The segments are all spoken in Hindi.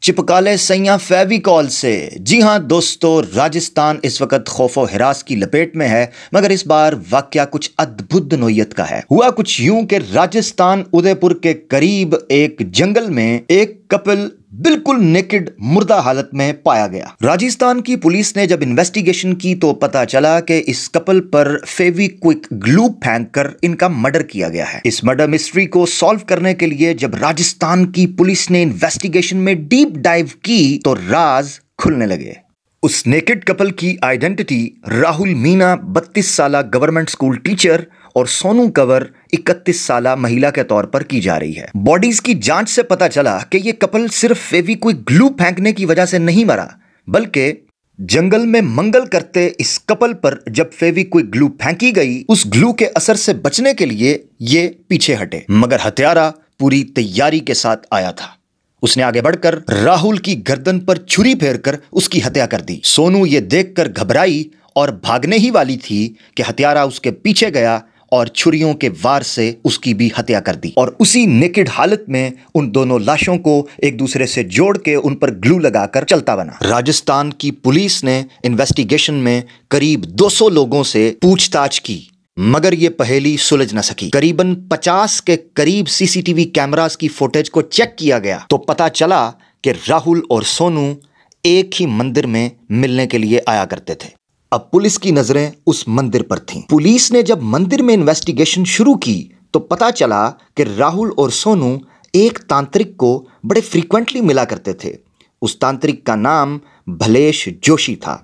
चिपकाले सैया फेविकॉल से। जी हां दोस्तों, राजस्थान इस वक्त खौफो हिरास की लपेट में है, मगर इस बार वाकया कुछ अद्भुत नोयत का है। हुआ कुछ यूं कि राजस्थान उदयपुर के करीब एक जंगल में एक कपल बिल्कुल नेकेड मुर्दा हालत में पाया गया। राजस्थान की पुलिस ने जब इन्वेस्टिगेशन की तो पता चला कि इस कपल पर फेविक्विक ग्लू फेंककर इनका मर्डर किया गया है। इस मर्डर मिस्ट्री को सॉल्व करने के लिए जब राजस्थान की पुलिस ने इन्वेस्टिगेशन में डीप डाइव की तो राज खुलने लगे। उस नेकेड कपल की आइडेंटिटी राहुल मीना 32 साल गवर्नमेंट स्कूल टीचर और सोनू कंवर 31 साल महिला के तौर पर की जा रही है। बॉडीज की जांच से पता चला कि यह कपल सिर्फ फेविक्विक ग्लू फेंकने की वजह से नहीं मरा, बल्कि जंगल में मंगल करते इस कपल पर जब फेविक्विक ग्लू फेंकी गई, उस ग्लू के असर से बचने के लिए ये पीछे हटे, मगर हत्यारा पूरी तैयारी के साथ आया था। उसने आगे बढ़कर राहुल की गर्दन पर छुरी फेरकर उसकी हत्या कर दी। सोनू ये देखकर घबराई और भागने ही वाली थी कि हत्यारा उसके पीछे गया और छुरियों के वार से उसकी भी हत्या कर दी। और उसी नेकेड हालत में उन दोनों लाशों को एक दूसरे से जोड़ के उन पर ग्लू लगाकर चलता बना। राजस्थान की पुलिस ने इन्वेस्टिगेशन में करीब 200 लोगों से पूछताछ की, मगर ये पहेली सुलझ न सकी। करीबन 50 के करीब सीसीटीवी कैमरास की फुटेज को चेक किया गया तो पता चला कि राहुल और सोनू एक ही मंदिर में मिलने के लिए आया करते थे। अब पुलिस की नजरें उस मंदिर पर थीं। पुलिस ने जब मंदिर में इन्वेस्टिगेशन शुरू की तो पता चला कि राहुल और सोनू एक तांत्रिक को बड़े फ्रीक्वेंटली मिला करते थे। उस तांत्रिक का नाम भलेश जोशी था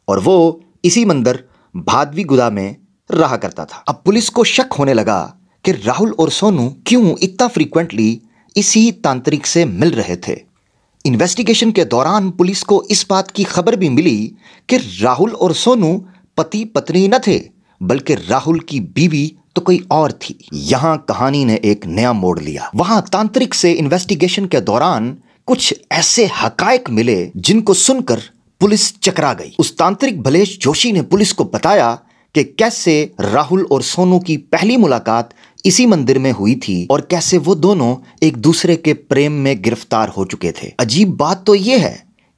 और वो इसी मंदिर भादवीगुदा में रहा करता था। अब पुलिस को शक होने लगा कि राहुल और सोनू क्यों इतना फ्रीक्वेंटली इसी तांत्रिक से मिल रहे थे। इन्वेस्टिगेशन के दौरान पुलिस को इस बात की खबर भी मिली कि राहुल और सोनू पति पत्नी न थे, बल्कि राहुल की बीवी तो कोई और थी। यहां कहानी ने एक नया मोड़ लिया। वहां तांत्रिक से इन्वेस्टिगेशन के दौरान कुछ ऐसे हकायक मिले जिनको सुनकर पुलिस चकरा गई। उस तांत्रिक भलेश जोशी ने पुलिस को बताया कि कैसे राहुल और सोनू की पहली मुलाकात इसी मंदिर में हुई थी और कैसे वो दोनों एक दूसरे के प्रेम में गिरफ्तार हो चुके थे। अजीब बात तो ये है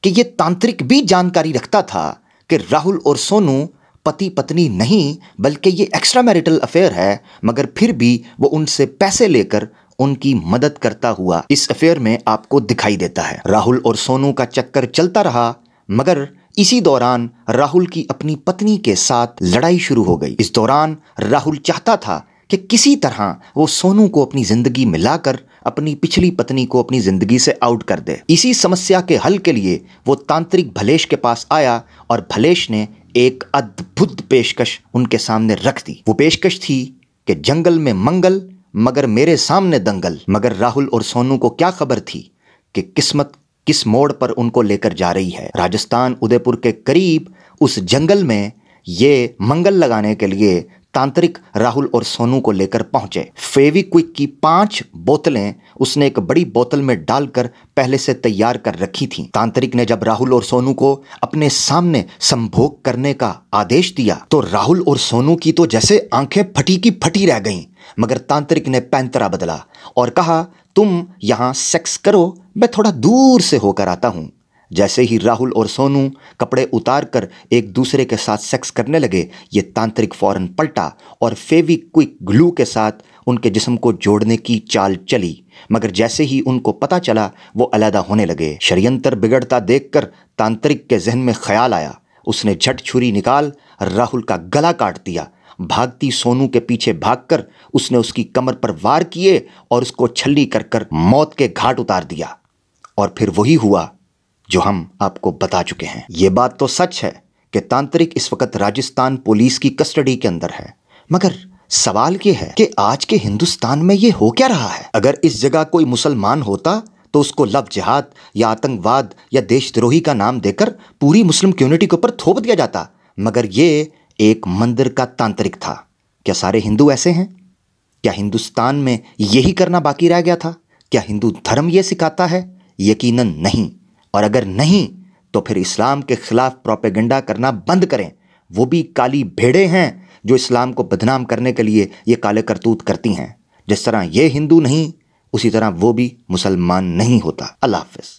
कि ये तांत्रिक भी जानकारी रखता था कि राहुल और सोनू पति पत्नी नहीं, बल्कि ये एक्स्ट्रा मैरिटल अफेयर है, मगर फिर भी वो उनसे पैसे लेकर उनकी मदद करता हुआ इस अफेयर में आपको दिखाई देता है। राहुल और सोनू का चक्कर चलता रहा, मगर इसी दौरान राहुल की अपनी पत्नी के साथ लड़ाई शुरू हो गई। इस दौरान राहुल चाहता था कि किसी तरह वो सोनू को अपनी जिंदगी में लाकर अपनी पिछली पत्नी को अपनी जिंदगी से आउट कर दे। इसी समस्या के हल के लिए वो तांत्रिक भलेश के पास आया और भलेश ने एक अद्भुत पेशकश उनके सामने रख दी। वो पेशकश थी कि जंगल में मंगल मगर मेरे सामने दंगल। मगर राहुल और सोनू को क्या खबर थी कि किस्मत किस मोड़ पर उनको लेकर जा रही है। राजस्थान उदयपुर के करीब उस जंगल में ये मंगल लगाने के लिए तांत्रिक राहुल और सोनू को लेकर पहुंचे। फेविक्विक की 5 बोतलें उसने एक बड़ी बोतल में डालकर पहले से तैयार कर रखी थीं। तांत्रिक ने जब राहुल और सोनू को अपने सामने संभोग करने का आदेश दिया तो राहुल और सोनू की तो जैसे आंखें फटी की फटी रह गईं, मगर तांत्रिक ने पैंतरा बदला और कहा, तुम यहां सेक्स करो, मैं थोड़ा दूर से होकर आता हूं। जैसे ही राहुल और सोनू कपड़े उतार कर एक दूसरे के साथ सेक्स करने लगे, ये तांत्रिक फौरन पलटा और फेविक्विक ग्लू के साथ उनके जिस्म को जोड़ने की चाल चली। मगर जैसे ही उनको पता चला वो अलग होने लगे। षड्यंत्र बिगड़ता देखकर तांत्रिक के जहन में ख्याल आया। उसने झट छुरी निकाल राहुल का गला काट दिया। भागती सोनू के पीछे भागकर उसने उसकी कमर पर वार किए और उसको छल्ली कर कर मौत के घाट उतार दिया। और फिर वही हुआ जो हम आपको बता चुके हैं। ये बात तो सच है कि तांत्रिक इस वक्त राजस्थान पुलिस की कस्टडी के अंदर है, मगर सवाल ये है कि आज के हिंदुस्तान में ये हो क्या रहा है। अगर इस जगह कोई मुसलमान होता तो उसको लव जिहाद या आतंकवाद या देशद्रोही का नाम देकर पूरी मुस्लिम कम्युनिटी के ऊपर थोप दिया जाता, मगर ये एक मंदिर का तांत्रिक था। क्या सारे हिंदू ऐसे हैं? क्या हिंदुस्तान में यही करना बाकी रह गया था? क्या हिंदू धर्म ये सिखाता है? यकीनन नहीं। और अगर नहीं तो फिर इस्लाम के खिलाफ प्रोपेगेंडा करना बंद करें। वो भी काली भेड़ें हैं जो इस्लाम को बदनाम करने के लिए ये काले करतूत करती हैं। जिस तरह ये हिंदू नहीं, उसी तरह वो भी मुसलमान नहीं होता। अल्लाह हाफ़िज़।